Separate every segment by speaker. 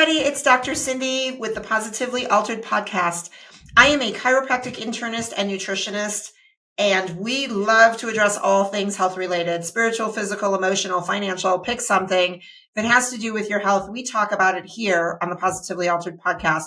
Speaker 1: everybody. It's Dr. Cindy with the Positively Altered podcast. I am a chiropractic internist and nutritionist, and we love to address all things health related, spiritual, physical, emotional, financial. Pick something. If it has to do with your health, we talk about it here on the Positively Altered podcast.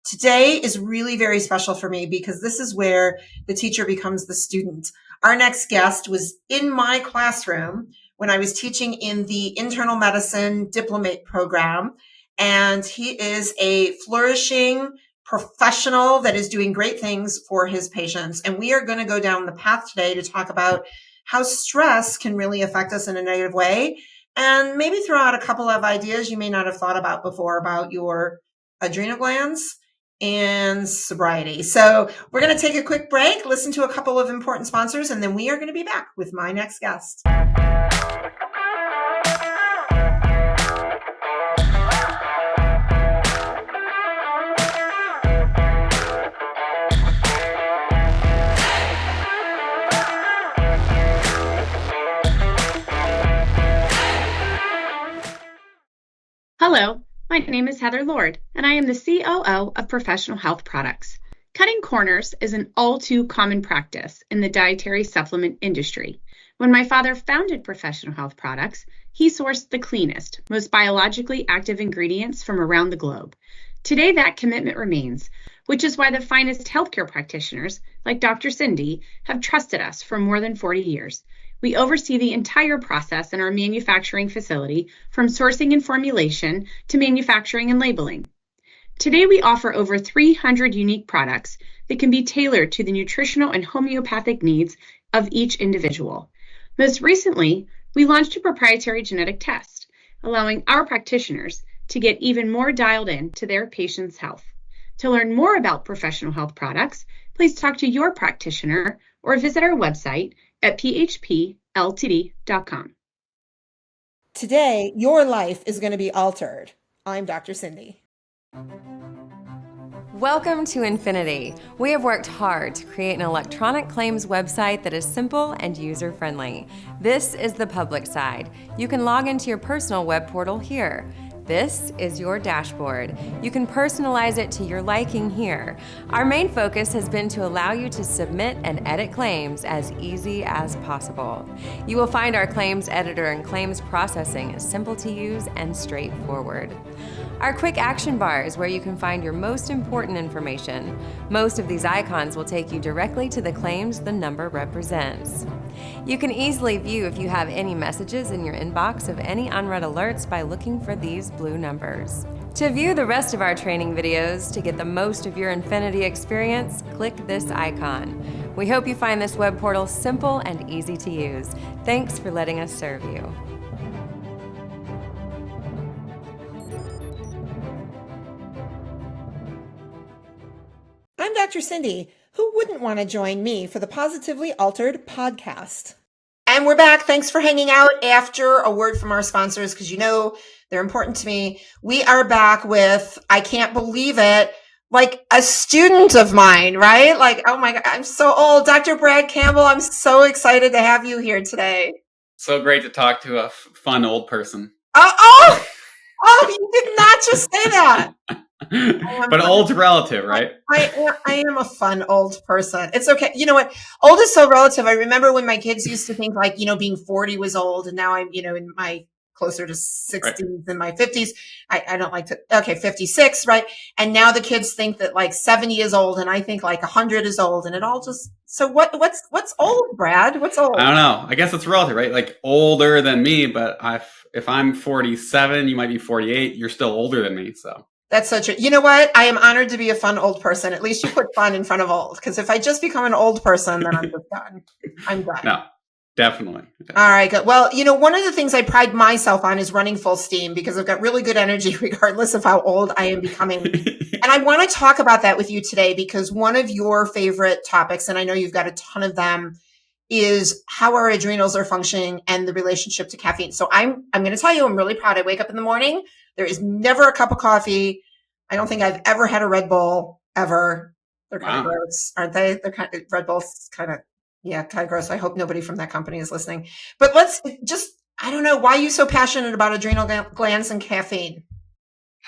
Speaker 1: Today is really very special for me because this is where the teacher becomes the student. Our next guest was in my classroom when I was teaching in the internal medicine diplomate program. And he is a flourishing professional that is doing great things for his patients. And we are going to go down the path today to talk about how stress can really affect us in a negative way, and maybe throw out a couple of ideas you may not have thought about before about your adrenal glands and sobriety. So we're going to take a quick break, listen to a couple of important sponsors, and then we are going to be back with my next guest.
Speaker 2: Hello, my name is Heather Lord, and I am the COO of Professional Health Products. Cutting corners is an all too common practice in the dietary supplement industry. When my father founded Professional Health Products, he sourced the cleanest, most biologically active ingredients from around the globe. Today, that commitment remains, which is why the finest healthcare practitioners, like Dr. Cindy, have trusted us for more than 40 years. We oversee the entire process in our manufacturing facility, from sourcing and formulation to manufacturing and labeling. Today, we offer over 300 unique products that can be tailored to the nutritional and homeopathic needs of each individual. Most recently, we launched a proprietary genetic test, allowing our practitioners to get even more dialed in to their patients' health. To learn more about Professional Health Products, please talk to your practitioner or visit our website at phpltd.com.
Speaker 1: Today, your life is going to be altered. I'm Dr. Cindy.
Speaker 3: Welcome to Infinity. We have worked hard to create an electronic claims website that is simple and user-friendly. This is the public side. You can log into your personal web portal here. This is your dashboard. You can personalize it to your liking here. Our main focus has been to allow you to submit and edit claims as easy as possible. You will find our claims editor and claims processing is simple to use and straightforward. Our quick action bar is where you can find your most important information. Most of these icons will take you directly to the claims the number represents. You can easily view if you have any messages in your inbox of any unread alerts by looking for these blue numbers. To view the rest of our training videos to get the most of your Infinity experience, click this icon. We hope you find this web portal simple and easy to use. Thanks for letting us serve you.
Speaker 1: I'm Dr. Cindy. Who wouldn't want to join me for the Positively Altered podcast? And we're back. Thanks for hanging out after a word from our sponsors, because you know they're important to me. We are back with, I can't believe it, like a student of mine, right? Like, oh my God, I'm so old. Dr. Brad Campbell, I'm so excited to have you here today.
Speaker 4: So great to talk to a fun old person.
Speaker 1: Oh, you did not just say that.
Speaker 4: But old's relative, right?
Speaker 1: I am a fun old person. It's okay. You know what? Old is so relative. I remember when my kids used to think like, being 40 was old. And now I'm, in my closer to 60s
Speaker 4: right.
Speaker 1: and my 50s. I don't like to, 56, right? And now the kids think that like 70 is old. And I think like 100 is old. And it all just, so what's old, Brad? What's old?
Speaker 4: I don't know. I guess it's relative, right? Like older than me, but if I'm 47, you might be 48. You're still older than me. So.
Speaker 1: That's so true. You know what? I am honored to be a fun old person. At least you put fun in front of old. Because if I just become an old person, then I'm just done. I'm done.
Speaker 4: No, definitely.
Speaker 1: All right, good. Well, one of the things I pride myself on is running full steam because I've got really good energy regardless of how old I am becoming. And I want to talk about that with you today because one of your favorite topics, and I know you've got a ton of them, is how our adrenals are functioning and the relationship to caffeine. So I'm going to tell you, I'm really proud. I wake up in the morning. There is never a cup of coffee. I don't think I've ever had a Red Bull ever. They're kind of gross, aren't they? They're kind of, Red Bull's kind of gross. I hope nobody from that company is listening. But let's just, I don't know, why are you so passionate about adrenal glands and caffeine?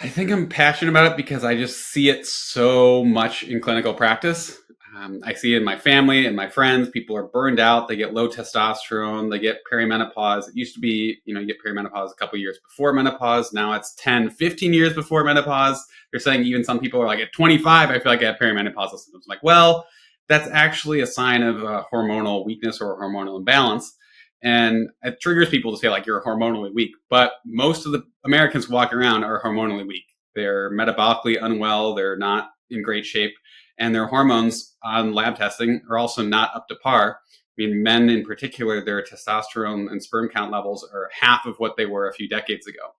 Speaker 4: I think I'm passionate about it because I just see it so much in clinical practice. I see it in my family and my friends. People are burned out. They get low testosterone. They get perimenopause. It used to be, you get perimenopause a couple of years before menopause. Now it's 10, 15 years before menopause. They're saying even some people are like at 25, I feel like I have perimenopausal symptoms. I'm like, well, that's actually a sign of hormonal weakness or hormonal imbalance. And it triggers people to say like you're hormonally weak. But most of the Americans walking around are hormonally weak. They're metabolically unwell. They're not in great shape. And their hormones on lab testing are also not up to par. I mean, men in particular, their testosterone and sperm count levels are half of what they were a few decades ago.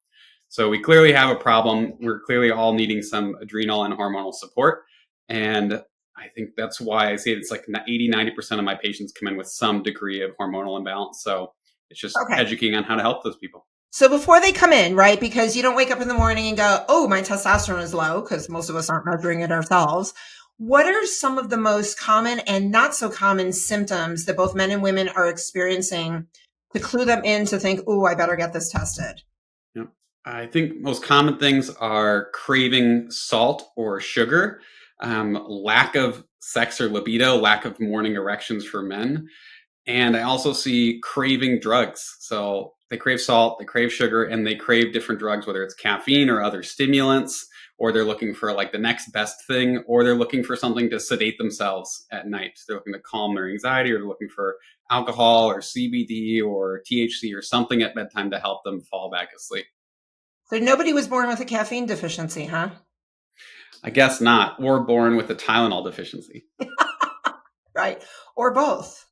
Speaker 4: So we clearly have a problem. We're clearly all needing some adrenal and hormonal support. And I think that's why I say it's like 80, 90% of my patients come in with some degree of hormonal imbalance. So it's just educating on how to help those people.
Speaker 1: So before they come in, right, because you don't wake up in the morning and go, oh, my testosterone is low, because most of us aren't measuring it ourselves. What are some of the most common and not so common symptoms that both men and women are experiencing to clue them in to think, oh, I better get this tested?
Speaker 4: Yeah. I think most common things are craving salt or sugar, lack of sex or libido, lack of morning erections for men. And I also see craving drugs. So they crave salt, they crave sugar, and they crave different drugs, whether it's caffeine or other stimulants, or they're looking for like the next best thing, or they're looking for something to sedate themselves at night. They're looking to calm their anxiety, or they're looking for alcohol or CBD or THC or something at bedtime to help them fall back asleep.
Speaker 1: So nobody was born with a caffeine deficiency, huh?
Speaker 4: I guess not, or born with a Tylenol deficiency.
Speaker 1: Right. Or both.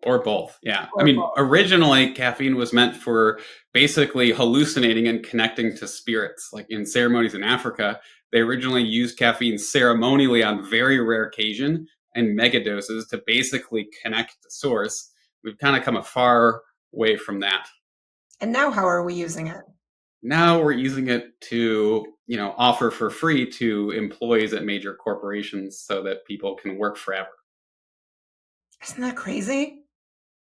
Speaker 4: Or both, yeah.
Speaker 1: Or both.
Speaker 4: Originally, caffeine was meant for basically hallucinating and connecting to spirits. Like in ceremonies in Africa, they originally used caffeine ceremonially on very rare occasion and mega doses to basically connect to source. We've kind of come a far way from that.
Speaker 1: And now how are we using it?
Speaker 4: Now we're using it to, offer for free to employees at major corporations so that people can work forever.
Speaker 1: Isn't that crazy?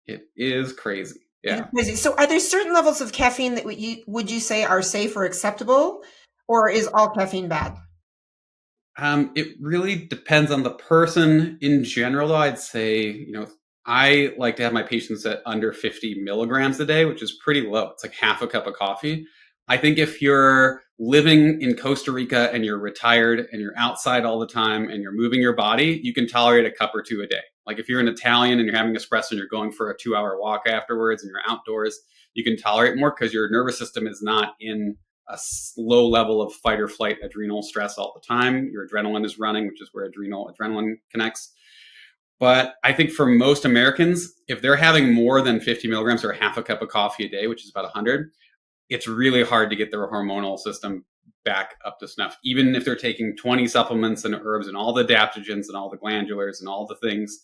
Speaker 4: It is crazy. Yeah.
Speaker 1: Crazy. So are there certain levels of caffeine that would you say are safe or acceptable, or is all caffeine bad?
Speaker 4: It really depends on the person. In general, though, I'd say, I like to have my patients at under 50 milligrams a day, which is pretty low. It's like half a cup of coffee. I think if you're living in Costa Rica and you're retired and you're outside all the time and you're moving your body, you can tolerate a cup or two a day. Like if you're an Italian and you're having espresso and you're going for a 2-hour walk afterwards and you're outdoors, you can tolerate more because your nervous system is not in a low level of fight or flight adrenal stress all the time. Your adrenaline is running, which is where adrenaline connects. But I think for most Americans, if they're having more than 50 milligrams or half a cup of coffee a day, which is about 100, it's really hard to get their hormonal system back up to snuff. Even if they're taking 20 supplements and herbs and all the adaptogens and all the glandulars and all the things,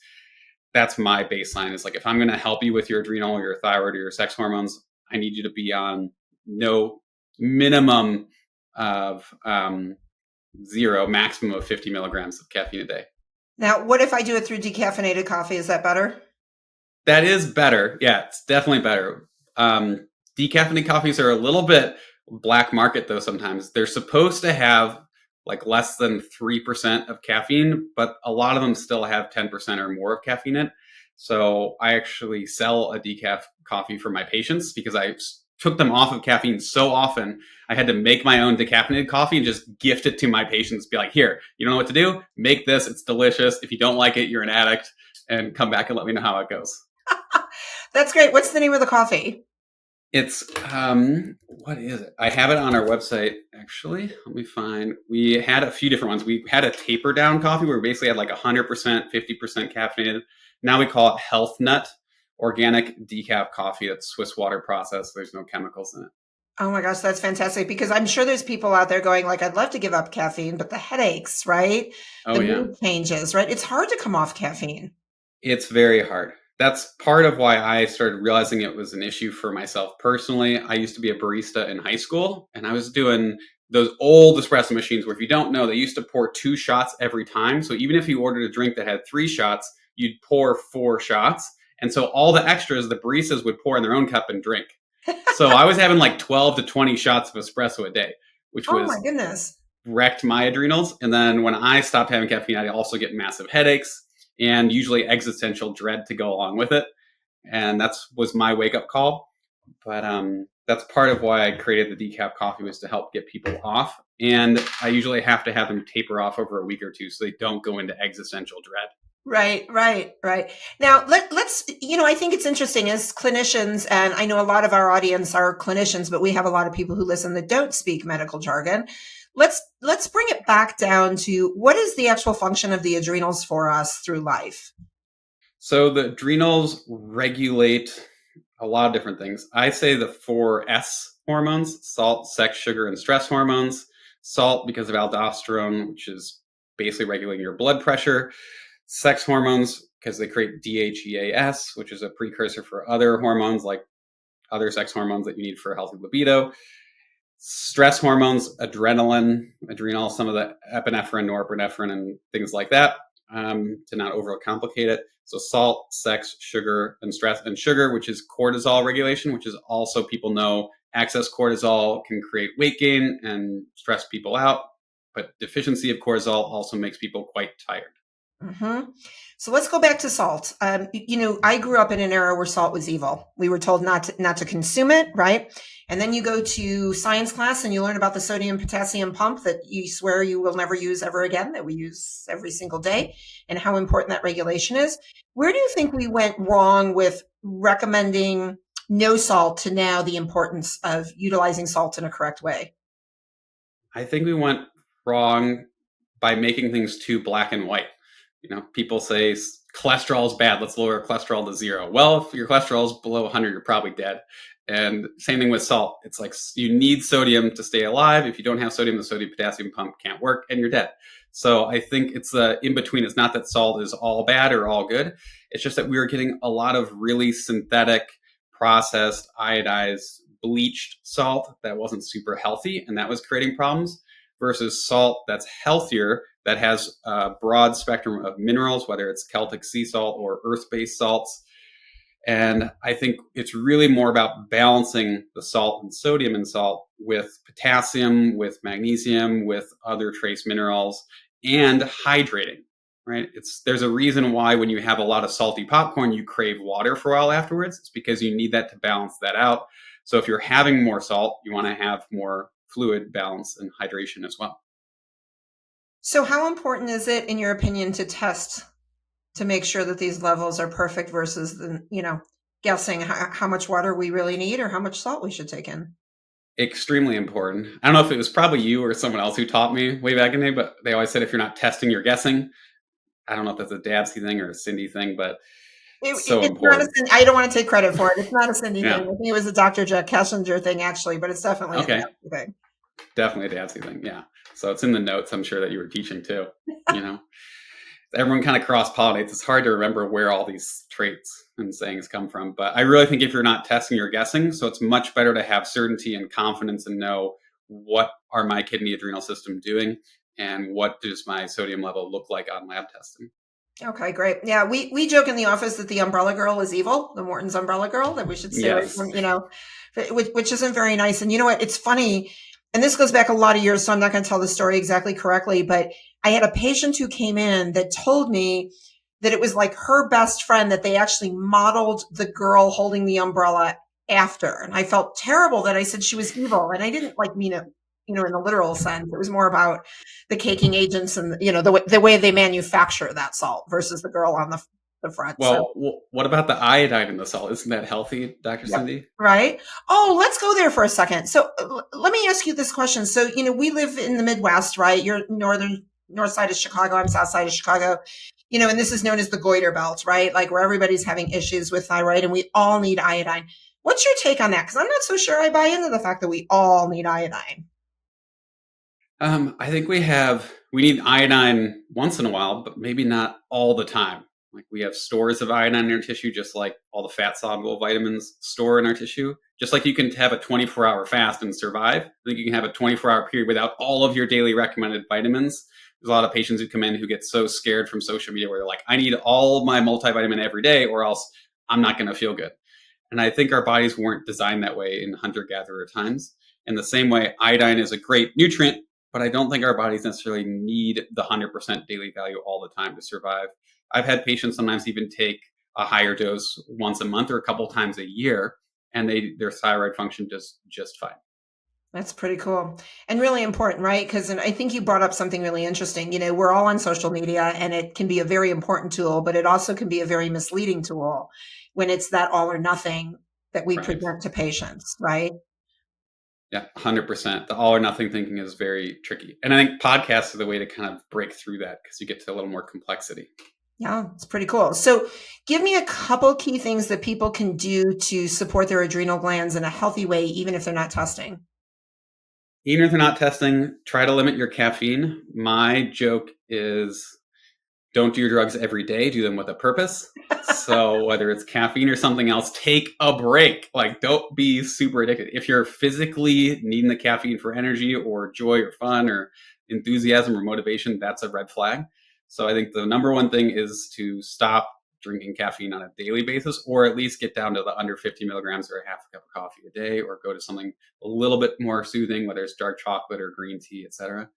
Speaker 4: that's my baseline. Is like, if I'm going to help you with your adrenal or your thyroid or your sex hormones, I need you to be on no minimum of 0, maximum of 50 milligrams of caffeine a day.
Speaker 1: Now, what if I do it through decaffeinated coffee? Is that better?
Speaker 4: That is better. Yeah, it's definitely better. Decaffeinated coffees are a little bit black market, though. Sometimes they're supposed to have like less than 3% of caffeine, but a lot of them still have 10% or more of caffeine in it. So I actually sell a decaf coffee for my patients because I took them off of caffeine so often. I had to make my own decaffeinated coffee and just gift it to my patients. Be like, here, you don't know what to do? Make this. It's delicious. If you don't like it, you're an addict. And come back and let me know how it goes.
Speaker 1: That's great. What's the name of the coffee?
Speaker 4: It's, what is it? I have it on our website, actually. Let me find. We had a few different ones. We had a taper down coffee where we basically had like 100%, 50% caffeinated. Now we call it Health Nut organic decaf coffee. That's Swiss water processed. There's no chemicals in it.
Speaker 1: Oh my gosh, that's fantastic. Because I'm sure there's people out there going like, I'd love to give up caffeine, but the headaches, right?
Speaker 4: Oh,
Speaker 1: the
Speaker 4: yeah.
Speaker 1: mood changes, right? It's hard to come off caffeine.
Speaker 4: It's very hard. That's part of why I started realizing it was an issue for myself personally. I used to be a barista in high school, and I was doing those old espresso machines where, if you don't know, they used to pour 2 shots every time. So even if you ordered a drink that had 3 shots, you'd pour 4 shots. And so all the extras, the baristas would pour in their own cup and drink. So I was having like 12 to 20 shots of espresso a day. which
Speaker 1: Oh my
Speaker 4: was
Speaker 1: goodness.
Speaker 4: wrecked my adrenals. And then when I stopped having caffeine, I also get massive headaches and usually existential dread to go along with it. And was my wake up call. But that's part of why I created the decaf coffee, was to help get people off. And I usually have to have them taper off over a week or two so they don't go into existential dread.
Speaker 1: Right. Now, let's, I think it's interesting as clinicians, and I know a lot of our audience are clinicians, but we have a lot of people who listen that don't speak medical jargon. Let's bring it back down to what is the actual function of the adrenals for us through life?
Speaker 4: So the adrenals regulate a lot of different things. I say the 4S hormones: salt, sex, sugar, and stress hormones. Salt because of aldosterone, which is basically regulating your blood pressure. Sex hormones because they create DHEAS, which is a precursor for other hormones like other sex hormones that you need for a healthy libido. Stress hormones, adrenal, some of the epinephrine, norepinephrine, and things like that, to not overcomplicate it. So salt, sex, sugar, and stress, and sugar, which is cortisol regulation, which is also, people know, excess cortisol can create weight gain and stress people out. But deficiency of cortisol also makes people quite tired.
Speaker 1: Mm-hmm. So let's go back to salt. I grew up in an era where salt was evil. We were told not to consume it, right? And then you go to science class and you learn about the sodium potassium pump that you swear you will never use ever again, that we use every single day, and how important that regulation is. Where do you think we went wrong with recommending no salt to now the importance of utilizing salt in a correct way?
Speaker 4: I think we went wrong by making things too black and white. People say cholesterol is bad. Let's lower cholesterol to 0. Well, if your cholesterol is below 100, you're probably dead. And same thing with salt. It's like you need sodium to stay alive. If you don't have sodium, the sodium potassium pump can't work and you're dead. So I think it's the in between. It's not that salt is all bad or all good. It's just that we were getting a lot of really synthetic, processed, iodized, bleached salt that wasn't super healthy, and that was creating problems, versus salt that's healthier, that has a broad spectrum of minerals, whether it's Celtic sea salt or earth-based salts. And I think it's really more about balancing the salt and sodium in salt with potassium, with magnesium, with other trace minerals, and hydrating, right? There's a reason why when you have a lot of salty popcorn, you crave water for a while afterwards. It's because you need that to balance that out. So if you're having more salt, you want to have more fluid balance and hydration as well.
Speaker 1: So how important is it, in your opinion, to test to make sure that these levels are perfect versus guessing how much water we really need or how much salt we should take in?
Speaker 4: Extremely important. I don't know if it was probably you or someone else who taught me way back in the day, but they always said if you're not testing, you're guessing. I don't know if that's a Dabsy thing or a Cindy thing, but it's so important.
Speaker 1: I don't want to take credit for it. It's not a Cindy
Speaker 4: Yeah.
Speaker 1: thing. I think it was a Dr. Jack Kessinger thing, actually, but it's definitely a Dabsy thing.
Speaker 4: Definitely a Dabsy thing, yeah. So it's in the notes, I'm sure, that you were teaching too. Everyone kind of cross-pollinates. It's hard to remember where all these traits and sayings come from. But I really think if you're not testing, you're guessing. So it's much better to have certainty and confidence and know, what are my kidney adrenal system doing and what does my sodium level look like on lab testing.
Speaker 1: Okay, great. Yeah, we joke in the office that the umbrella girl is evil, the Morton's umbrella girl, that we should stay away from, which isn't very nice. And you know what? It's funny. And this goes back a lot of years, so I'm not going to tell the story exactly correctly, but I had a patient who came in that told me that it was like her best friend that they actually modeled the girl holding the umbrella after. And I felt terrible that I said she was evil. And I didn't mean it, in the literal sense. It was more about the caking agents and, the way they manufacture that salt versus the girl on the front.
Speaker 4: Well, what about the iodine in the salt? Isn't that healthy, Dr. Cindy?
Speaker 1: Right. Oh, let's go there for a second. So let me ask you this question. So, we live in the Midwest, right? You're north side of Chicago. I'm south side of Chicago, and this is known as the goiter belt, right? Like where everybody's having issues with thyroid and we all need iodine. What's your take on that? Because I'm not so sure I buy into the fact that we all need iodine.
Speaker 4: I think we need iodine once in a while, but maybe not all the time. Like we have stores of iodine in our tissue, just like all the fat soluble vitamins store in our tissue. Just like you can have a 24-hour fast and survive, I think you can have a 24-hour period without all of your daily recommended vitamins. There's a lot of patients who come in who get so scared from social media where they're like, I need all my multivitamin every day or else I'm not going to feel good. And I think our bodies weren't designed that way in hunter-gatherer times. In the same way, iodine is a great nutrient, but I don't think our bodies necessarily need the 100% daily value all the time to survive. I've had patients sometimes even take a higher dose once a month or a couple times a year, and their thyroid function does just fine.
Speaker 1: That's pretty cool and really important, right? Because I think you brought up something really interesting. We're all on social media and it can be a very important tool, but it also can be a very misleading tool when it's that all or nothing that we present to patients, right?
Speaker 4: Yeah, 100%. The all or nothing thinking is very tricky. And I think podcasts are the way to kind of break through that because you get to a little more complexity.
Speaker 1: Yeah, it's pretty cool. So give me a couple key things that people can do to support their adrenal glands in a healthy way, even if they're not testing.
Speaker 4: Even if they're not testing, try to limit your caffeine. My joke is don't do your drugs every day, do them with a purpose. So whether it's caffeine or something else, take a break. Like, don't be super addicted. If you're physically needing the caffeine for energy or joy or fun or enthusiasm or motivation, that's a red flag. So I think the number one thing is to stop drinking caffeine on a daily basis, or at least get down to the under 50 milligrams or a half a cup of coffee a day, or go to something a little bit more soothing, whether it's dark chocolate or green tea, etc.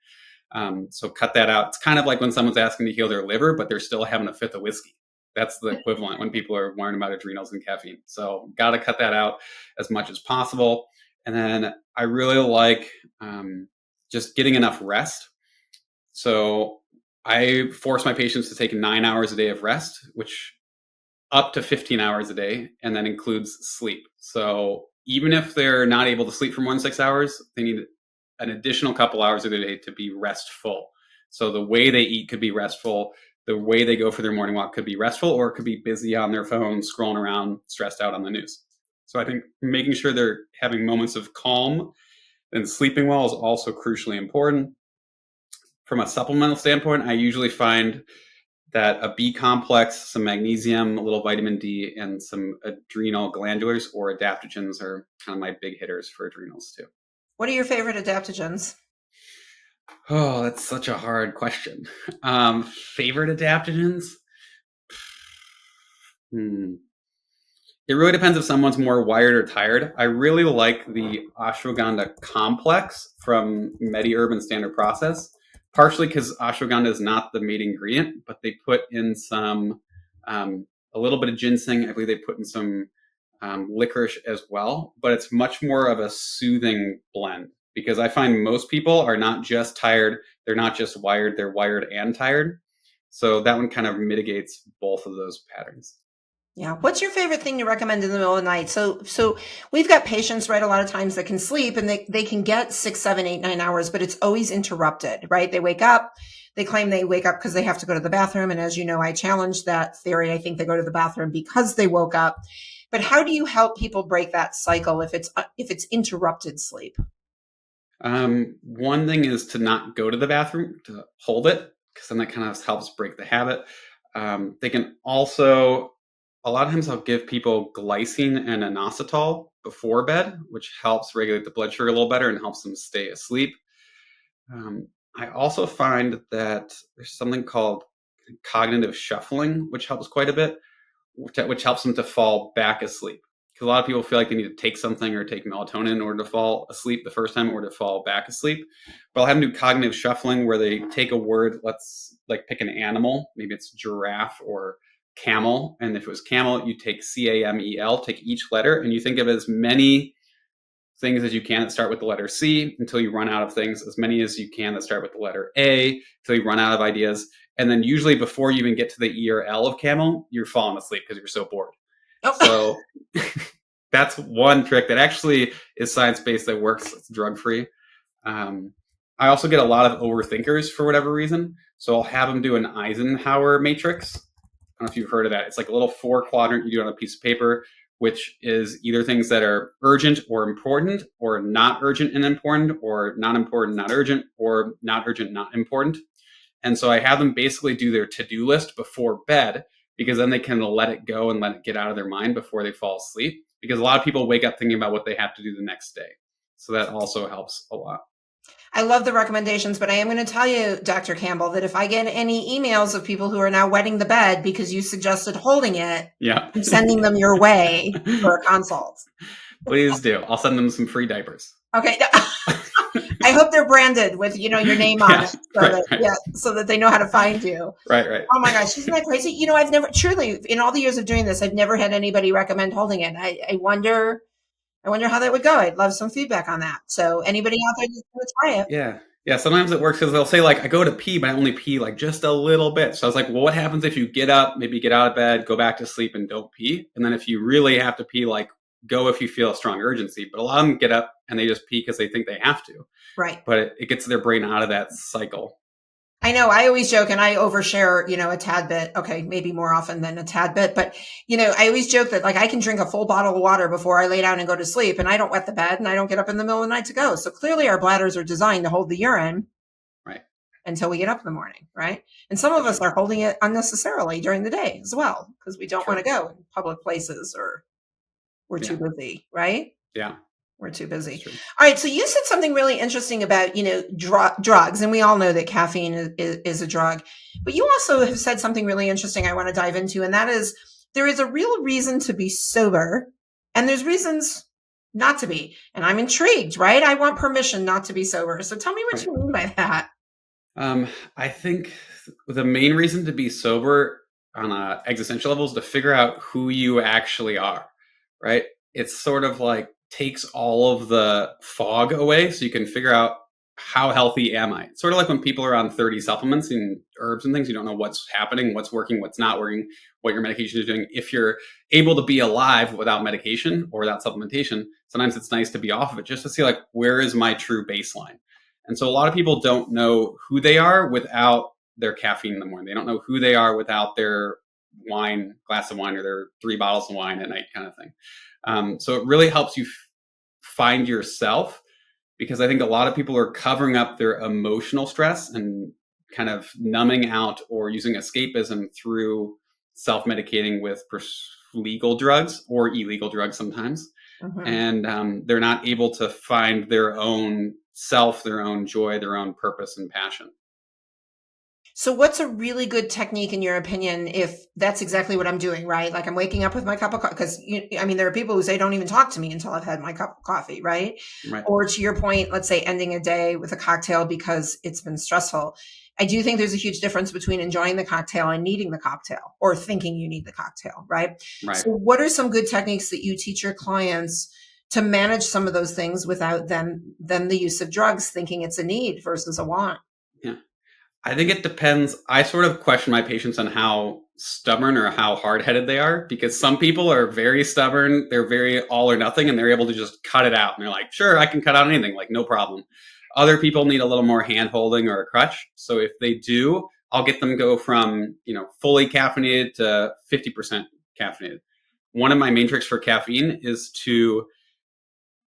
Speaker 4: So cut that out. It's kind of like when someone's asking to heal their liver, but they're still having a fifth of whiskey. That's the equivalent when people are learning about adrenals and caffeine. So got to cut that out as much as possible. And then I really like just getting enough rest. So I force my patients to take 9 hours a day of rest, which up to 15 hours a day, and that includes sleep. So even if they're not able to sleep for more than 6 hours, they need an additional couple hours of the day to be restful. So the way they eat could be restful. The way they go for their morning walk could be restful, or it could be busy on their phone, scrolling around, stressed out on the news. So I think making sure they're having moments of calm and sleeping well is also crucially important. From a supplemental standpoint, I usually find that a B complex, some magnesium, a little vitamin D, and some adrenal glandulars or adaptogens are kind of my big hitters for adrenals too. What
Speaker 1: are your favorite adaptogens?
Speaker 4: Oh, that's such a hard question. Favorite adaptogens? It really depends if someone's more wired or tired. I really like the ashwagandha complex from MediHerb and Standard Process, partially because ashwagandha is not the main ingredient, but they put in some, a little bit of ginseng. I believe they put in some licorice as well, but it's much more of a soothing blend because I find most people are not just tired. They're not just wired. They're wired and tired. So that one kind of mitigates both of those patterns.
Speaker 1: Yeah. What's your favorite thing to recommend in the middle of the night? So we've got patients, right, a lot of times that can sleep and they can get 6, 7, 8, 9 hours, but it's always interrupted, right? They wake up, they claim they wake up because they have to go to the bathroom. And as you know, I challenge that theory. I think they go to the bathroom because they woke up. But how do you help people break that cycle if it's interrupted sleep?
Speaker 4: One thing is to not go to the bathroom, to hold it, because then that kind of helps break the habit. They can also, a lot of times I'll give people glycine and inositol before bed, which helps regulate the blood sugar a little better and helps them stay asleep. I also find that there's something called cognitive shuffling, which helps quite a bit, which helps them to fall back asleep. Because a lot of people feel like they need to take something or take melatonin in order to fall asleep the first time or to fall back asleep. But I'll have them do cognitive shuffling where they take a word, let's like pick an animal, maybe it's giraffe or camel. And if it was camel, you take CAMEL, take each letter, and you think of as many things as you can that start with the letter C until you run out of things, as many as you can that start with the letter A until you run out of ideas. And then usually before you even get to the E or L of camel, you're falling asleep because you're so bored. So that's one trick that actually is science-based that works. It's drug-free. I also get a lot of overthinkers for whatever reason. So I'll have them do an Eisenhower matrix. I don't know if you've heard of that. It's like a little 4-quadrant you do on a piece of paper, which is either things that are urgent or important, or not urgent and important, or not important, not urgent, or not urgent, not important. And so I have them basically do their to-do list before bed, because then they can let it go and let it get out of their mind before they fall asleep. Because a lot of people wake up thinking about what they have to do the next day. So that also helps a lot.
Speaker 1: I love the recommendations, but I am going to tell you, Dr. Campbell, that if I get any emails of people who are now wetting the bed because you suggested holding it,
Speaker 4: yeah,
Speaker 1: I'm sending them your way for a consult.
Speaker 4: Please do. I'll send them some free diapers.
Speaker 1: Okay. I hope they're branded with, your name on it so that they know how to find you.
Speaker 4: Right.
Speaker 1: Oh my gosh, isn't that crazy? I've never, truly, in all the years of doing this, I've never had anybody recommend holding it. I wonder how that would go. I'd love some feedback on that. So anybody out there just want to try it.
Speaker 4: Yeah. Sometimes it works because they'll say like, I go to pee, but I only pee like just a little bit. So I was like, well, what happens if you get up, maybe get out of bed, go back to sleep and don't pee? And then if you really have to pee, like go if you feel a strong urgency. But a lot of them get up and they just pee because they think they have to.
Speaker 1: Right.
Speaker 4: But it gets their brain out of that cycle.
Speaker 1: I know. I always joke and I overshare, a tad bit. Okay, maybe more often than a tad bit. But, I always joke that like I can drink a full bottle of water before I lay down and go to sleep and I don't wet the bed and I don't get up in the middle of the night to go. So clearly our bladders are designed to hold the urine.
Speaker 4: Right.
Speaker 1: Until we get up in the morning. Right. And some of us are holding it unnecessarily during the day as well because we don't want to go in public places or we're too busy. Right.
Speaker 4: Yeah.
Speaker 1: We're too busy. All right. So you said something really interesting about, drugs. And we all know that caffeine is a drug. But you also have said something really interesting I want to dive into. And that is there is a real reason to be sober and there's reasons not to be. And I'm intrigued, right? I want permission not to be sober. So tell me what you mean by that.
Speaker 4: I think the main reason to be sober on an existential level is to figure out who you actually are, right? It's sort of like takes all of the fog away so you can figure out how healthy am I? It's sort of like when people are on 30 supplements and herbs and things, you don't know what's happening, what's working, what's not working, what your medication is doing. If you're able to be alive without medication or without supplementation, sometimes it's nice to be off of it just to see like, where is my true baseline? And so a lot of people don't know who they are without their caffeine in the morning. They don't know who they are without their glass of wine or their 3 bottles of wine at night kind of thing. So it really helps you find yourself because I think a lot of people are covering up their emotional stress and kind of numbing out or using escapism through self-medicating with legal drugs or illegal drugs sometimes. Mm-hmm. And they're not able to find their own self, their own joy, their own purpose and passion.
Speaker 1: So what's a really good technique in your opinion if that's exactly what I'm doing, right? Like I'm waking up with my cup of coffee because, there are people who say don't even talk to me until I've had my cup of coffee, right? Or to your point, let's say ending a day with a cocktail because it's been stressful. I do think there's a huge difference between enjoying the cocktail and needing the cocktail or thinking you need the cocktail, right? So what are some good techniques that you teach your clients to manage some of those things without then the use of drugs, thinking it's a need versus a want?
Speaker 4: Yeah. I think it depends. I sort of question my patients on how stubborn or how hard-headed they are because some people are very stubborn. They're very all or nothing and they're able to just cut it out. And they're like, sure, I can cut out anything, like no problem. Other people need a little more hand-holding or a crutch. So if they do, I'll get them go from, fully caffeinated to 50% caffeinated. One of my main tricks for caffeine is to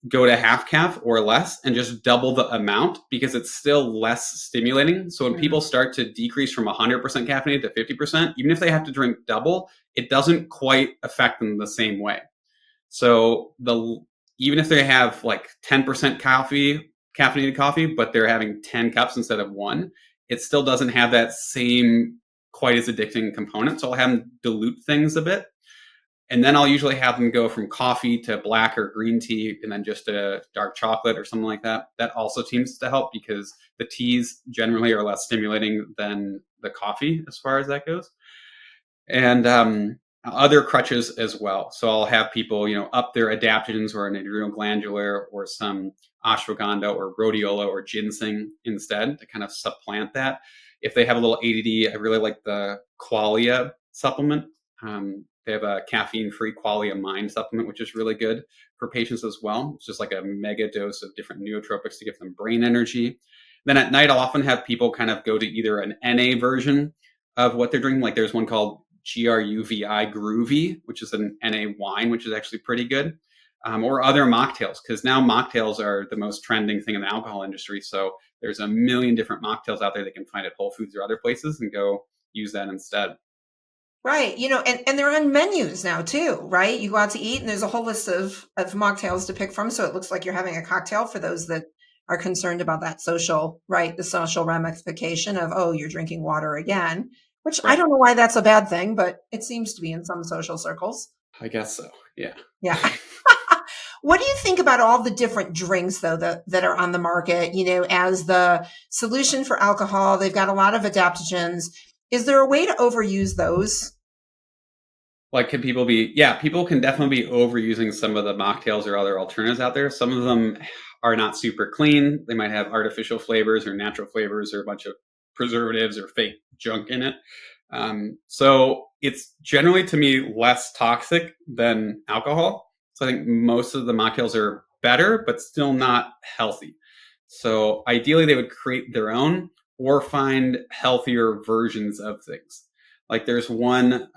Speaker 4: go to half caff or less and just double the amount because it's still less stimulating. So when people start to decrease from 100% caffeinated to 50%, even if they have to drink double, it doesn't quite affect them the same way. So even if they have like 10% caffeinated coffee, but they're having 10 cups instead of 1, it still doesn't have that same quite as addicting component. So I'll have them dilute things a bit. And then I'll usually have them go from coffee to black or green tea and then just a dark chocolate or something like that. That also seems to help because the teas generally are less stimulating than the coffee as far as that goes. And other crutches as well. So I'll have people, up their adaptogens or an adrenal glandular or some ashwagandha or rhodiola or ginseng instead to kind of supplant that. If they have a little ADD, I really like the Qualia supplement. They have a caffeine-free Qualia Mind supplement, which is really good for patients as well. It's just like a mega dose of different nootropics to give them brain energy. Then at night, I'll often have people kind of go to either an NA version of what they're drinking. Like there's one called GRUVI Groovy, which is an NA wine, which is actually pretty good. Or other mocktails, because now mocktails are the most trending thing in the alcohol industry. So there's a million different mocktails out there they can find at Whole Foods or other places and go use that instead.
Speaker 1: Right. And they're on menus now too, right? You go out to eat and there's a whole list of mocktails to pick from. So it looks like you're having a cocktail for those that are concerned about that social, right? The social ramification of, oh, you're drinking water again, which I don't know why that's a bad thing, but it seems to be in some social circles.
Speaker 4: I guess so. Yeah.
Speaker 1: Yeah. What do you think about all the different drinks, though, that are on the market, as the solution for alcohol? They've got a lot of adaptogens. Is there a way to overuse those?
Speaker 4: Like, people can definitely be overusing some of the mocktails or other alternatives out there. Some of them are not super clean. They might have artificial flavors or natural flavors or a bunch of preservatives or fake junk in it. So it's generally, to me, less toxic than alcohol. So I think most of the mocktails are better, but still not healthy. So ideally, they would create their own or find healthier versions of things. Like, there's one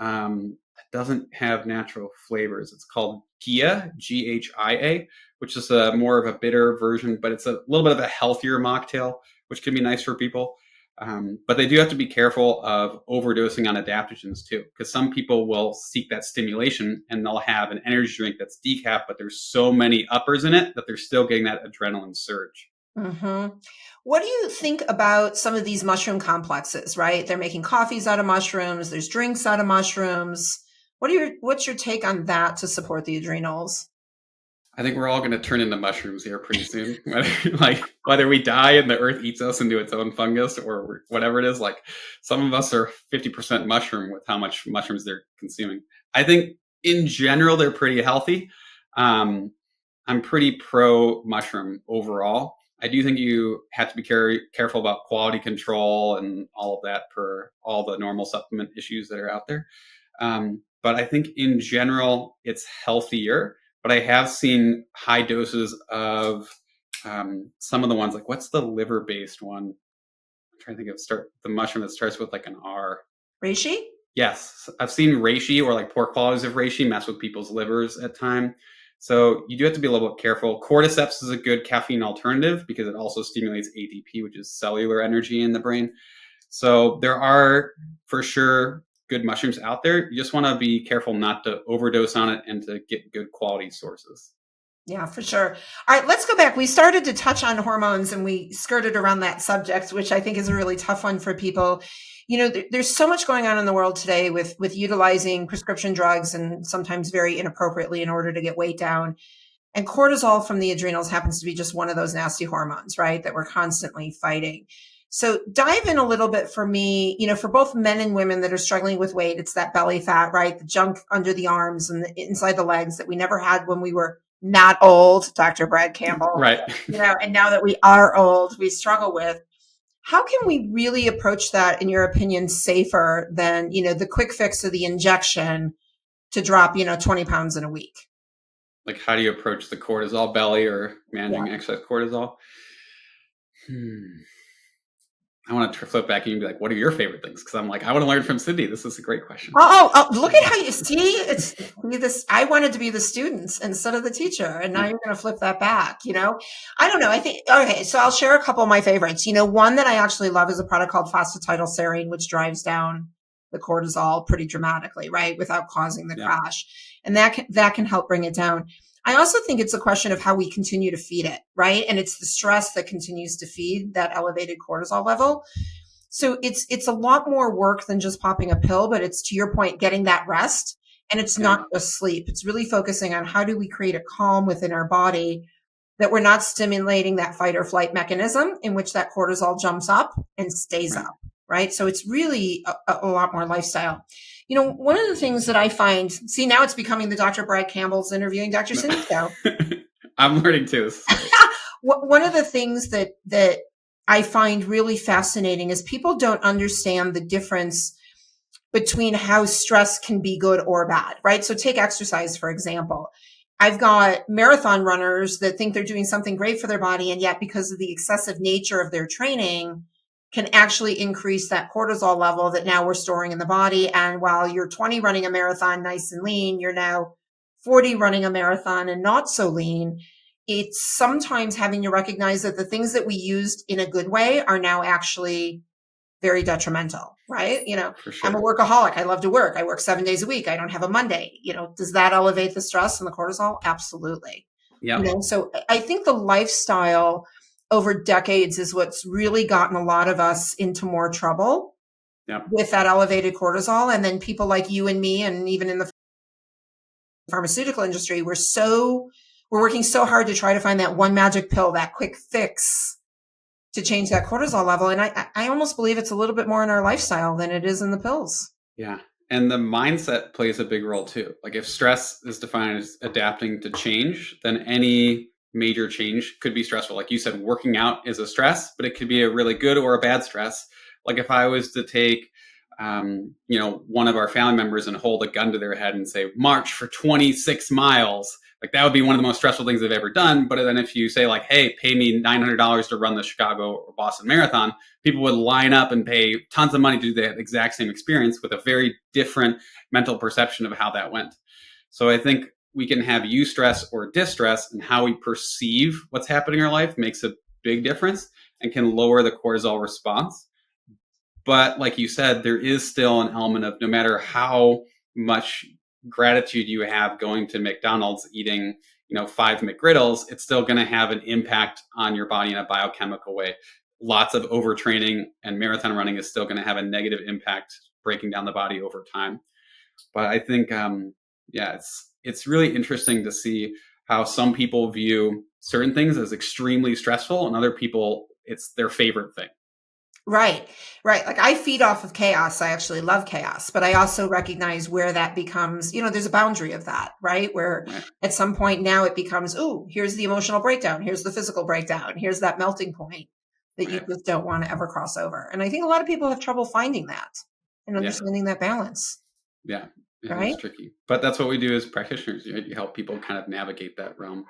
Speaker 4: doesn't have natural flavors. It's called Gia, Ghia, which is more of a bitter version, but it's a little bit of a healthier mocktail, which can be nice for people. But they do have to be careful of overdosing on adaptogens too, because some people will seek that stimulation and they'll have an energy drink that's decaf, but there's so many uppers in it that they're still getting that adrenaline surge.
Speaker 1: Mm-hmm. What do you think about some of these mushroom complexes, right? They're making coffees out of mushrooms. There's drinks out of mushrooms. What's your take on that to support the adrenals?
Speaker 4: I think we're all going to turn into mushrooms here pretty soon. Whether we die and the earth eats us into its own fungus or whatever it is, like, some of us are 50% mushroom with how much mushrooms they're consuming. I think in general, they're pretty healthy. I'm pretty pro mushroom overall. I do think you have to be careful about quality control and all of that for all the normal supplement issues that are out there. But I think in general, it's healthier. But I have seen high doses of some of the ones, like, what's the liver-based one? I'm trying to think of the mushroom that starts with like an R.
Speaker 1: Reishi?
Speaker 4: Yes. I've seen reishi or like poor qualities of reishi mess with people's livers at times. So you do have to be a little bit careful. Cordyceps is a good caffeine alternative because it also stimulates ATP, which is cellular energy in the brain. So there are, for sure, good mushrooms out there. You just want to be careful not to overdose on it and to get good quality sources.
Speaker 1: Yeah, for sure. All right, let's go back. We started to touch on hormones and we skirted around that subject, which I think is a really tough one for people. There's so much going on in the world today with utilizing prescription drugs and sometimes very inappropriately in order to get weight down. And cortisol from the adrenals happens to be just one of those nasty hormones, right, that we're constantly fighting. So dive in a little bit for me, for both men and women that are struggling with weight. It's that belly fat, right? The junk under the arms and inside the legs that we never had when we were not old, Dr. Brad Campbell.
Speaker 4: Right.
Speaker 1: And now that we are old, we struggle with. How can we really approach that, in your opinion, safer than, the quick fix of the injection to drop, 20 pounds in a week?
Speaker 4: Like, how do you approach the cortisol belly or managing excess cortisol? I want to flip back and you be like, what are your favorite things? Because I'm like, I want to learn from Cindy. This is a great question.
Speaker 1: Oh, look at how you see it's this. I wanted to be the students instead of the teacher. And now you're going to flip that back, I don't know. I think, okay, so I'll share a couple of my favorites. One that I actually love is a product called phosphatidylserine, which drives down the cortisol pretty dramatically, right? Without causing the crash. And that can help bring it down. I also think it's a question of how we continue to feed it, right? And it's the stress that continues to feed that elevated cortisol level. So it's a lot more work than just popping a pill, but it's, to your point, getting that rest. And it's not just sleep. It's really focusing on how do we create a calm within our body that we're not stimulating that fight or flight mechanism in which that cortisol jumps up and stays up, right? So it's really a lot more lifestyle. One of the things that I find, see, now it's becoming the Dr. Brad Campbell's interviewing Dr. Cindy show.
Speaker 4: I'm learning too.
Speaker 1: One of the things that I find really fascinating is people don't understand the difference between how stress can be good or bad, right? So take exercise, for example. I've got marathon runners that think they're doing something great for their body, and yet because of the excessive nature of their training, can actually increase that cortisol level that now we're storing in the body. And while you're 20 running a marathon nice and lean, you're now 40 running a marathon and not so lean. It's sometimes having to recognize that the things that we used in a good way are now actually very detrimental, right?
Speaker 4: For sure.
Speaker 1: I'm a workaholic. I love to work. I work 7 days a week. I don't have a Monday. Does that elevate the stress and the cortisol? Absolutely.
Speaker 4: Yeah.
Speaker 1: So I think the lifestyle over decades is what's really gotten a lot of us into more trouble with that elevated cortisol. And then people like you and me, and even in the pharmaceutical industry, we're working so hard to try to find that one magic pill, that quick fix to change that cortisol level. And I almost believe it's a little bit more in our lifestyle than it is in the pills.
Speaker 4: Yeah. And the mindset plays a big role too. Like if stress is defined as adapting to change, then any major change could be stressful. Like you said, working out is a stress, but it could be a really good or a bad stress. Like if I was to take, one of our family members and hold a gun to their head and say, march for 26 miles, like that would be one of the most stressful things they've ever done. But then if you say like, hey, pay me $900 to run the Chicago or Boston Marathon, people would line up and pay tons of money to do the exact same experience with a very different mental perception of how that went. So I think we can have eustress or distress, and how we perceive what's happening in our life makes a big difference and can lower the cortisol response. But like you said, there is still an element of no matter how much gratitude you have going to McDonald's, eating, 5 McGriddles, it's still going to have an impact on your body in a biochemical way. Lots of overtraining and marathon running is still going to have a negative impact, breaking down the body over time. But I think, it's really interesting to see how some people view certain things as extremely stressful and other people, it's their favorite thing.
Speaker 1: Right. Like I feed off of chaos. I actually love chaos, but I also recognize where that becomes, there's a boundary of that, right? Where at some point now it becomes, here's the emotional breakdown. Here's the physical breakdown. Here's that melting point that you just don't want to ever cross over. And I think a lot of people have trouble finding that and understanding that balance.
Speaker 4: Yeah.
Speaker 1: Right?
Speaker 4: It's tricky, but that's what we do as practitioners. You help people kind of navigate that realm.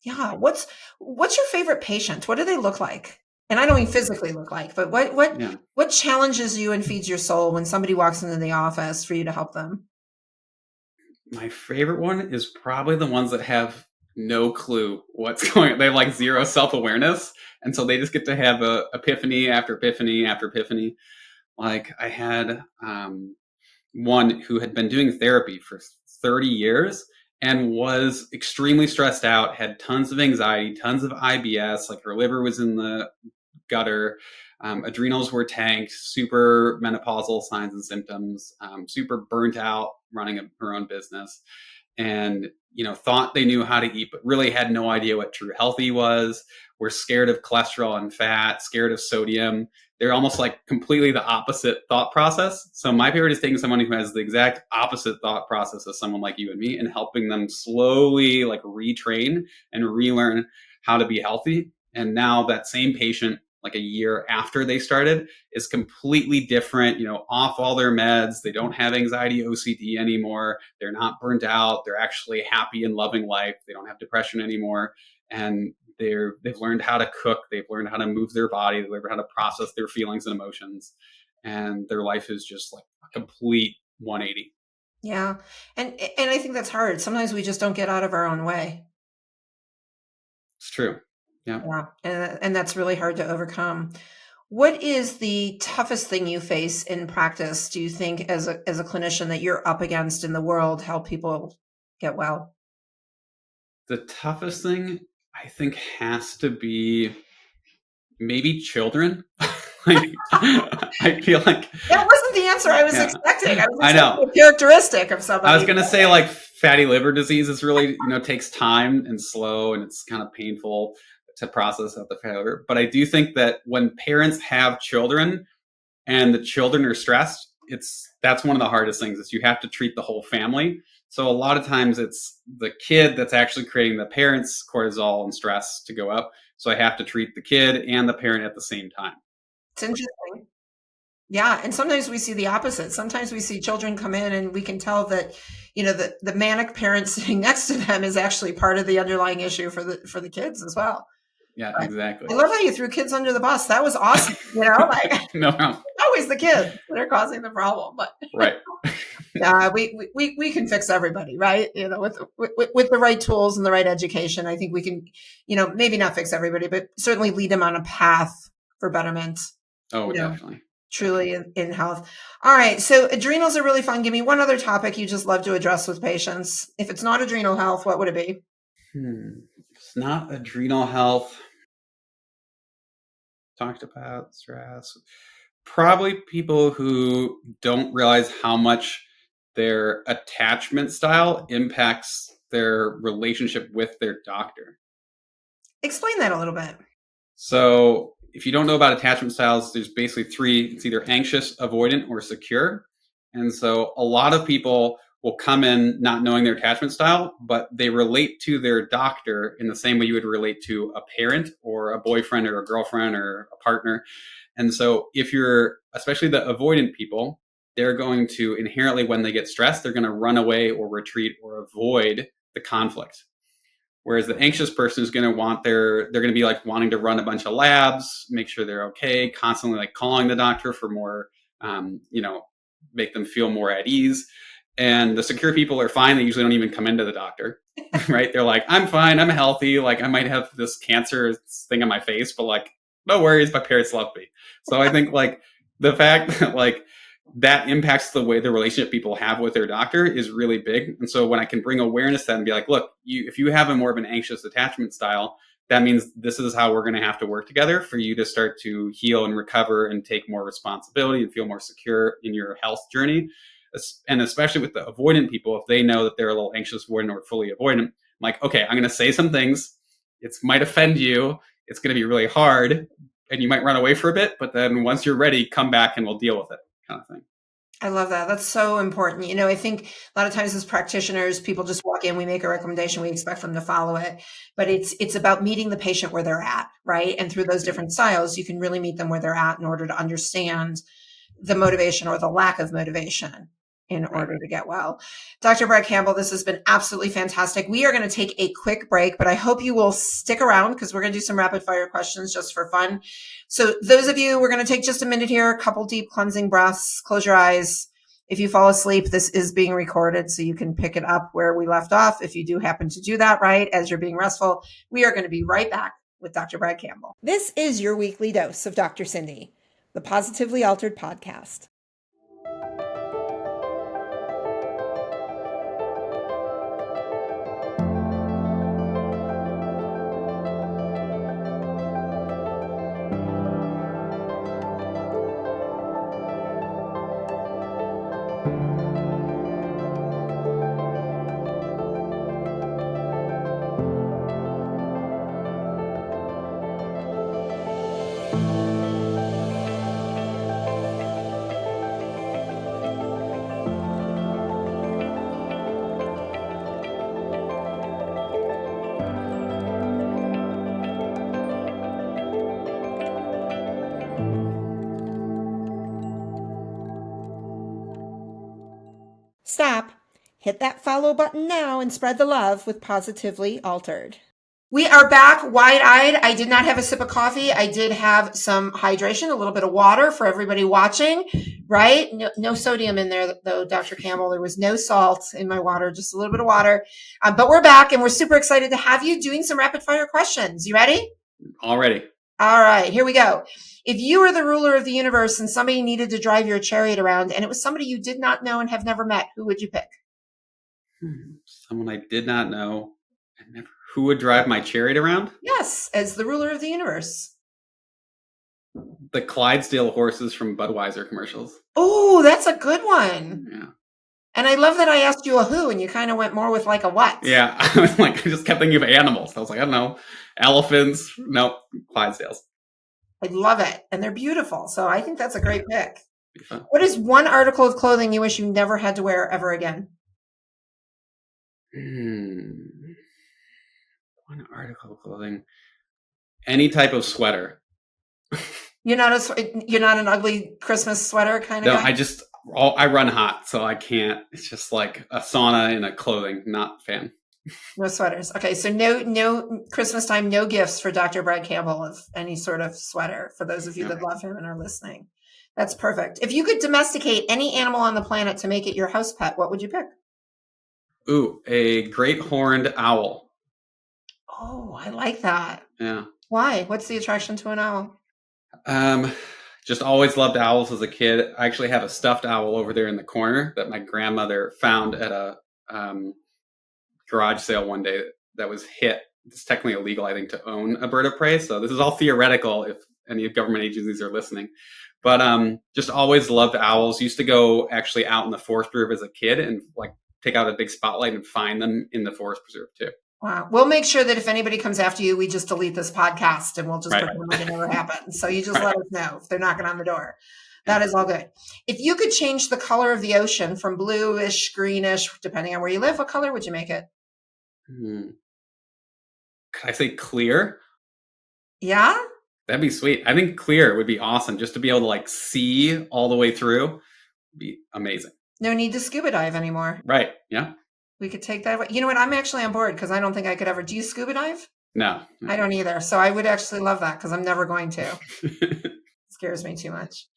Speaker 1: Yeah. What's your favorite patient? What do they look like? And I don't mean physically look like, but what challenges you and feeds your soul when somebody walks into the office for you to help them?
Speaker 4: My favorite one is probably the ones that have no clue what's going on. They have like zero self-awareness. And so they just get to have a epiphany after epiphany after epiphany. Like I had one who had been doing therapy for 30 years and was extremely stressed out, had tons of anxiety, tons of IBS, like her liver was in the gutter, adrenals were tanked, super menopausal signs and symptoms, super burnt out running her own business, and thought they knew how to eat but really had no idea what true healthy was, were scared of cholesterol and fat, scared of sodium. They're almost like completely the opposite thought process. So my favorite is taking someone who has the exact opposite thought process as someone like you and me and helping them slowly like retrain and relearn how to be healthy. And now that same patient, like a year after they started, is completely different, off all their meds. They don't have anxiety, OCD anymore. They're not burnt out. They're actually happy and loving life. They don't have depression anymore. And they've learned how to cook. They've learned how to move their body. They've learned how to process their feelings and emotions. And their life is just like a complete 180.
Speaker 1: Yeah. And I think that's hard. Sometimes we just don't get out of our own way.
Speaker 4: It's true. Yeah.
Speaker 1: And that's really hard to overcome. What is the toughest thing you face in practice, do you think, as a clinician that you're up against in the world, help people get well?
Speaker 4: The toughest thing, I think, has to be maybe children. I feel like
Speaker 1: that wasn't the answer I was expecting.
Speaker 4: I know
Speaker 1: a characteristic of somebody.
Speaker 4: I was going to say like fatty liver disease is really, takes time and slow, and it's kind of painful to process at the fatty liver. But I do think that when parents have children and the children are stressed, that's one of the hardest things is you have to treat the whole family. So a lot of times it's the kid that's actually creating the parents' cortisol and stress to go up. So I have to treat the kid and the parent at the same time.
Speaker 1: It's interesting. Yeah. And sometimes we see the opposite. Sometimes we see children come in and we can tell that, the manic parent sitting next to them is actually part of the underlying issue for the kids as well.
Speaker 4: Yeah, exactly.
Speaker 1: I love how you threw kids under the bus. That was awesome.
Speaker 4: No.
Speaker 1: Always the kids that are causing the problem, but
Speaker 4: right.
Speaker 1: we can fix everybody, right? With the right tools and the right education, I think we can, maybe not fix everybody, but certainly lead them on a path for betterment.
Speaker 4: Oh, definitely.
Speaker 1: Truly in health. All right. So adrenals are really fun. Give me one other topic you just love to address with patients. If it's not adrenal health, what would it be?
Speaker 4: It's not adrenal health. Talked about stress. Probably people who don't realize how much their attachment style impacts their relationship with their doctor.
Speaker 1: Explain that a little bit.
Speaker 4: So if you don't know about attachment styles, there's basically three. It's either anxious, avoidant, or secure. And so a lot of people will come in not knowing their attachment style, but they relate to their doctor in the same way you would relate to a parent or a boyfriend or a girlfriend or a partner. And so if you're, especially the avoidant people, they're going to inherently, when they get stressed, they're going to run away or retreat or avoid the conflict. Whereas the anxious person is going to they're going to be like wanting to run a bunch of labs, make sure they're okay, constantly like calling the doctor for more, make them feel more at ease. And the secure people are fine. They usually don't even come into the doctor, right? They're like, I'm fine. I'm healthy. Like I might have this cancer thing on my face, but like, no worries. My parents love me. So I think like the fact that like that impacts the way the relationship people have with their doctor is really big. And so when I can bring awareness to that and be like, look, if you have a more of an anxious attachment style, that means this is how we're going to have to work together for you to start to heal and recover and take more responsibility and feel more secure in your health journey. And especially with the avoidant people, if they know that they're a little anxious avoidant or fully avoidant, I'm like, okay, I'm going to say some things. It might offend you. It's going to be really hard and you might run away for a bit, but then once you're ready, come back and we'll deal with it, kind of thing.
Speaker 1: I love that. That's so important. You know, I think a lot of times as practitioners, people just walk in, we make a recommendation, we expect them to follow it, but it's about meeting the patient where they're at, right? And through those different styles, you can really meet them where they're at in order to understand the motivation or the lack of motivation in order to get well. Dr. Brad Campbell, this has been absolutely fantastic. We are going to take a quick break, but I hope you will stick around because we're going to do some rapid fire questions just for fun. So those of you, we're going to take just a minute here, a couple deep cleansing breaths, close your eyes. If you fall asleep, this is being recorded so you can pick it up where we left off. If you do happen to do that right as you're being restful, we are going to be right back with Dr. Brad Campbell. This is your weekly dose of Dr. Cindy, the Positively Altered podcast. Stop, hit that follow button now and spread the love with Positively Altered. We are back wide-eyed. I did not have a sip of coffee. I did have some hydration, a little bit of water for everybody watching, right? No sodium in there though, Dr. Campbell. There was no salt in my water, just a little bit of water. But we're back and we're super excited to have you doing some rapid fire questions. You ready?
Speaker 4: All ready.
Speaker 1: All right, here we go. If you were the ruler of the universe and somebody needed to drive your chariot around and it was somebody you did not know and have never met, who would you pick?
Speaker 4: Someone I did not know. Who would drive my chariot around?
Speaker 1: Yes, as the ruler of the universe.
Speaker 4: The Clydesdale horses from Budweiser commercials.
Speaker 1: Oh, that's a good one.
Speaker 4: Yeah.
Speaker 1: And I love that I asked you a who and you kind of went more with like a what.
Speaker 4: Yeah. I was like, I just kept thinking of animals. I was like, I don't know. Elephants. Nope. Clydesdales.
Speaker 1: I love it. And they're beautiful. So I think that's a great pick. What is one article of clothing you wish you never had to wear ever again?
Speaker 4: One article of clothing. Any type of sweater.
Speaker 1: You're not an ugly Christmas sweater kind of guy?
Speaker 4: No, I run hot, so I can't. It's just like a sauna in a clothing, not fan.
Speaker 1: No sweaters. Okay, so no Christmas time, no gifts for Dr. Brad Campbell of any sort of sweater for those of you that love him and are listening. That's perfect. If you could domesticate any animal on the planet to make it your house pet, what would you pick?
Speaker 4: Ooh, a great horned owl.
Speaker 1: Oh, I like that.
Speaker 4: Yeah.
Speaker 1: Why? What's the attraction to an owl?
Speaker 4: Just always loved owls as a kid. I actually have a stuffed owl over there in the corner that my grandmother found at a garage sale one day that was hit. It's technically illegal, I think, to own a bird of prey. So this is all theoretical if any government agencies are listening. But just always loved owls. Used to go actually out in the forest group as a kid and like take out a big spotlight and find them in the forest preserve too.
Speaker 1: Wow. We'll make sure that if anybody comes after you, we just delete this podcast and we'll just
Speaker 4: Right.
Speaker 1: pretend like it never happened. So you just
Speaker 4: Right.
Speaker 1: let us know if they're knocking on the door. That is all good. If you could change the color of the ocean from bluish, greenish, depending on where you live, what color would you make it?
Speaker 4: Could I say clear?
Speaker 1: Yeah?
Speaker 4: That'd be sweet. I think clear would be awesome. Just to be able to like see all the way through would be amazing.
Speaker 1: No need to scuba dive anymore.
Speaker 4: Right. Yeah.
Speaker 1: We could take that away. You know what? I'm actually on board because I don't think I could ever. Do you scuba dive?
Speaker 4: No.
Speaker 1: I don't either. So I would actually love that because I'm never going to. It scares me too much.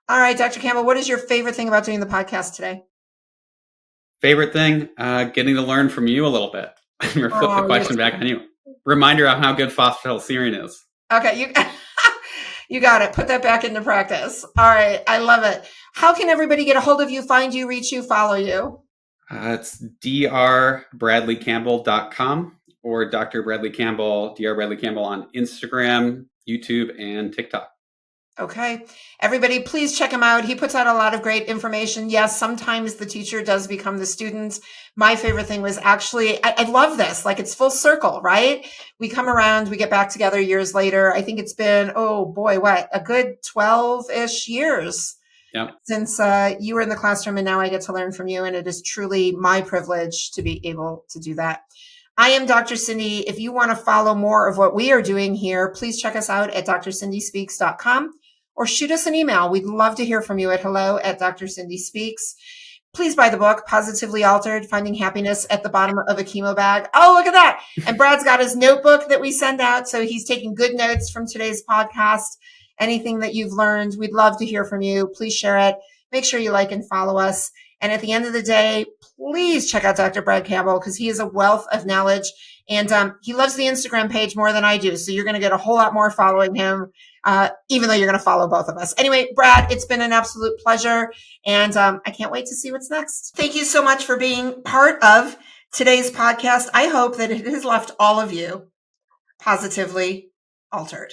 Speaker 1: All right, Dr. Campbell, what is your favorite thing about doing the podcast today?
Speaker 4: Favorite thing? Getting to learn from you a little bit. Flip the question back on you. Reminder of how good phosphatidylserine is.
Speaker 1: Okay, you got it. Put that back into practice. All right, I love it. How can everybody get a hold of you, find you, reach you, follow you?
Speaker 4: It's drbradleycampbell.com or Dr. Bradley Campbell, Dr. Bradley Campbell on Instagram, YouTube, and TikTok.
Speaker 1: Okay. Everybody, please check him out. He puts out a lot of great information. Yes, sometimes the teacher does become the student. My favorite thing was actually, I love this. Like it's full circle, right? We come around, we get back together years later. I think it's been, a good 12-ish years.
Speaker 4: Yep.
Speaker 1: Since you were in the classroom and now I get to learn from you. And it is truly my privilege to be able to do that. I am Dr. Cindy. If you want to follow more of what we are doing here, please check us out at drcindyspeaks.com or shoot us an email. We'd love to hear from you at hello@drcindyspeaks. Please buy the book, Positively Altered, Finding Happiness at the Bottom of a Chemo Bag. Oh, look at that. And Brad's got his notebook that we send out. So he's taking good notes from today's podcast. Anything that you've learned, we'd love to hear from you. Please share it. Make sure you like and follow us. And at the end of the day, please check out Dr. Brad Campbell because he is a wealth of knowledge. And he loves the Instagram page more than I do. So you're going to get a whole lot more following him, even though you're going to follow both of us. Anyway, Brad, it's been an absolute pleasure. And I can't wait to see what's next. Thank you so much for being part of today's podcast. I hope that it has left all of you positively altered.